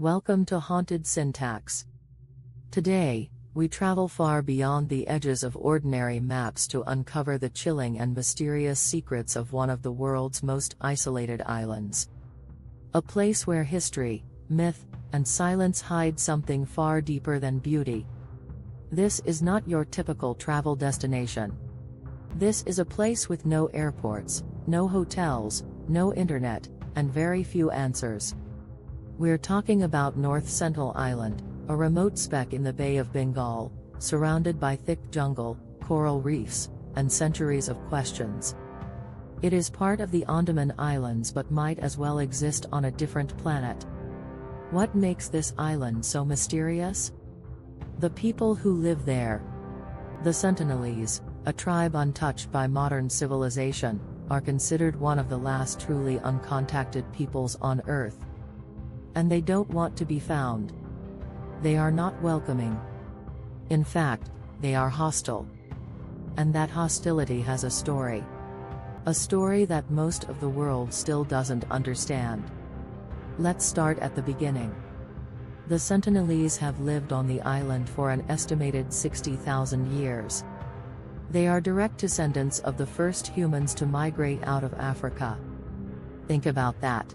Welcome to Haunted Syntax. Today, we travel far beyond the edges of ordinary maps to uncover the chilling and mysterious secrets of one of the world's most isolated islands. A place where history, myth, and silence hide something far deeper than beauty. This is not your typical travel destination. This is a place with no airports, no hotels, no internet, and very few answers. We're talking about North Sentinel Island, a remote speck in the Bay of Bengal, surrounded by thick jungle, coral reefs, and centuries of questions. It is part of the Andaman Islands but might as well exist on a different planet. What makes this island so mysterious? The people who live there. The Sentinelese, a tribe untouched by modern civilization, are considered one of the last truly uncontacted peoples on Earth. And they don't want to be found. They are not welcoming. In fact, they are hostile. And that hostility has a story. A story that most of the world still doesn't understand. Let's start at the beginning. The Sentinelese have lived on the island for an estimated 60,000 years. They are direct descendants of the first humans to migrate out of Africa. Think about that.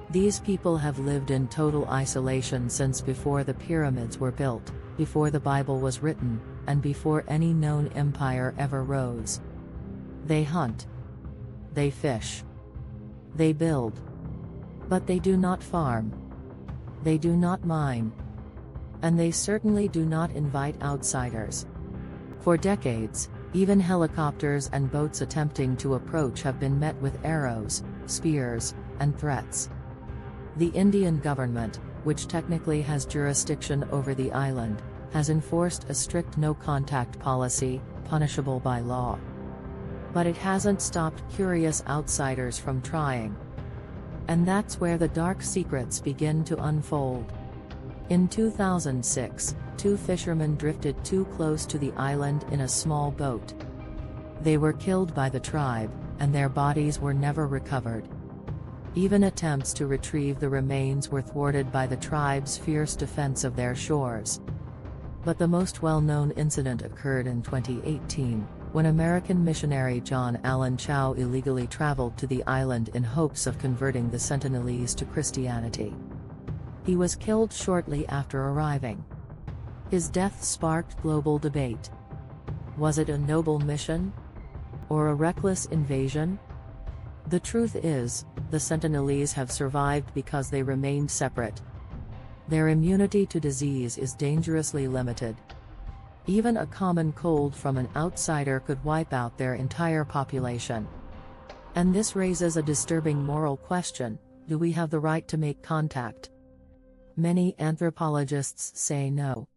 These people have lived in total isolation since before the pyramids were built, before the Bible was written, and before any known empire ever rose. They hunt. They fish. They build. But they do not farm. They do not mine. And they certainly do not invite outsiders. For decades, even helicopters and boats attempting to approach have been met with arrows, spears, and threats. The Indian government, which technically has jurisdiction over the island, has enforced a strict no-contact policy, punishable by law. But it hasn't stopped curious outsiders from trying. And that's where the dark secrets begin to unfold. In 2006, two fishermen drifted too close to the island in a small boat. They were killed by the tribe, and their bodies were never recovered. Even attempts to retrieve the remains were thwarted by the tribe's fierce defense of their shores. But the most well-known incident occurred in 2018, when American missionary John Allen Chau illegally traveled to the island in hopes of converting the Sentinelese to Christianity. He was killed shortly after arriving. His death sparked global debate. Was it a noble mission? Or a reckless invasion? The truth is, the Sentinelese have survived because they remained separate. Their immunity to disease is dangerously limited. Even a common cold from an outsider could wipe out their entire population. And this raises a disturbing moral question: do we have the right to make contact? Many anthropologists say no.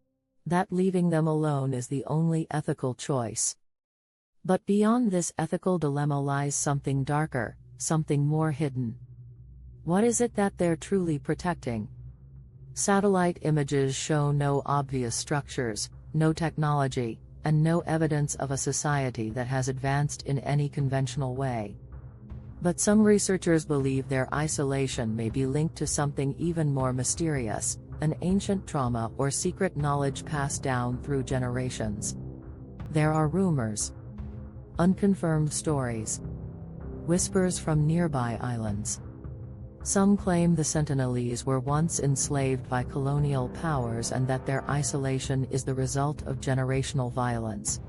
That leaving them alone is the only ethical choice. But beyond this ethical dilemma lies something darker, something more hidden. What is it that they're truly protecting? Satellite images show no obvious structures, no technology, and no evidence of a society that has advanced in any conventional way. But some researchers believe their isolation may be linked to something even more mysterious, an ancient trauma or secret knowledge passed down through generations. There are rumors, unconfirmed stories, whispers from nearby islands. Some claim the Sentinelese were once enslaved by colonial powers and that their isolation is the result of generational violence.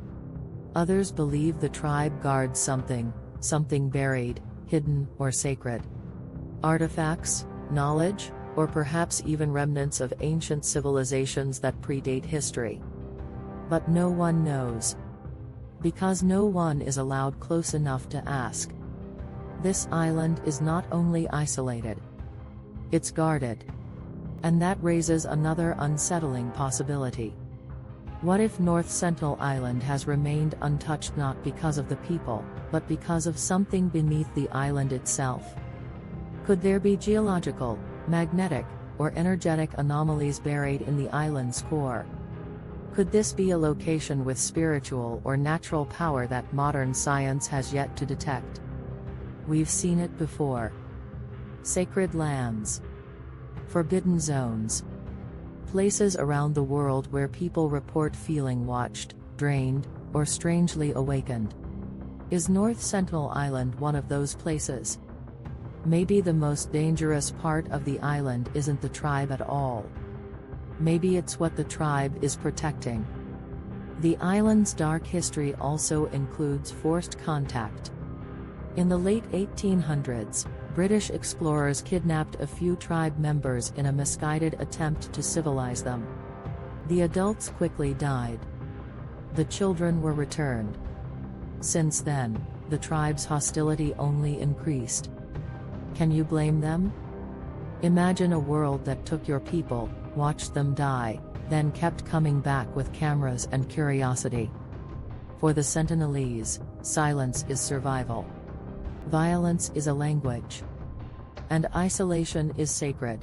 Others believe the tribe guards something buried, hidden, or sacred. Artifacts, knowledge, or perhaps even remnants of ancient civilizations that predate history. But no one knows. Because no one is allowed close enough to ask. This island is not only isolated. It's guarded. And that raises another unsettling possibility. What if North Sentinel Island has remained untouched not because of the people, but because of something beneath the island itself? Could there be geological, magnetic, or energetic anomalies buried in the island's core? Could this be a location with spiritual or natural power that modern science has yet to detect? We've seen it before. Sacred lands. Forbidden zones. Places around the world where people report feeling watched, drained, or strangely awakened. Is North Sentinel Island one of those places? Maybe the most dangerous part of the island isn't the tribe at all. Maybe it's what the tribe is protecting. The island's dark history also includes forced contact. In the late 1800s, British explorers kidnapped a few tribe members in a misguided attempt to civilize them. The adults quickly died. The children were returned. Since then, the tribe's hostility only increased. Can you blame them? Imagine a world that took your people, watched them die, then kept coming back with cameras and curiosity. For the Sentinelese, silence is survival. Violence is a language. And isolation is sacred.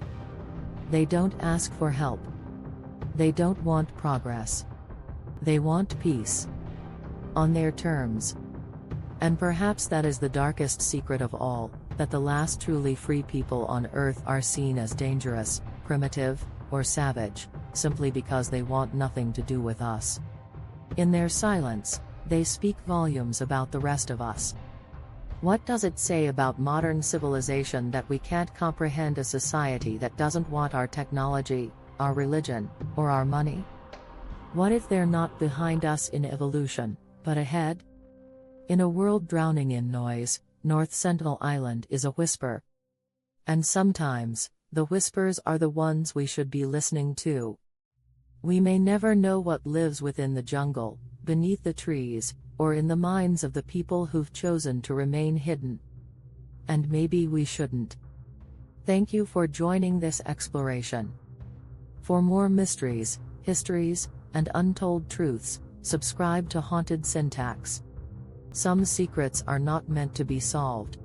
They don't ask for help. They don't want progress. They want peace. On their terms. And perhaps that is the darkest secret of all, that the last truly free people on Earth are seen as dangerous, primitive, or savage, simply because they want nothing to do with us. In their silence, they speak volumes about the rest of us. What does it say about modern civilization that we can't comprehend a society that doesn't want our technology, our religion, or our money? What if they're not behind us in evolution, but ahead? In a world drowning in noise, North Sentinel Island is a whisper. And sometimes, the whispers are the ones we should be listening to. We may never know what lives within the jungle, beneath the trees, or in the minds of the people who've chosen to remain hidden. And maybe we shouldn't. Thank you for joining this exploration. For more mysteries, histories, and untold truths, subscribe to Haunted Syntax. Some secrets are not meant to be solved.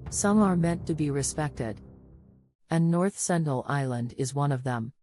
Some are meant to be respected. And North Sentinel Island is one of them.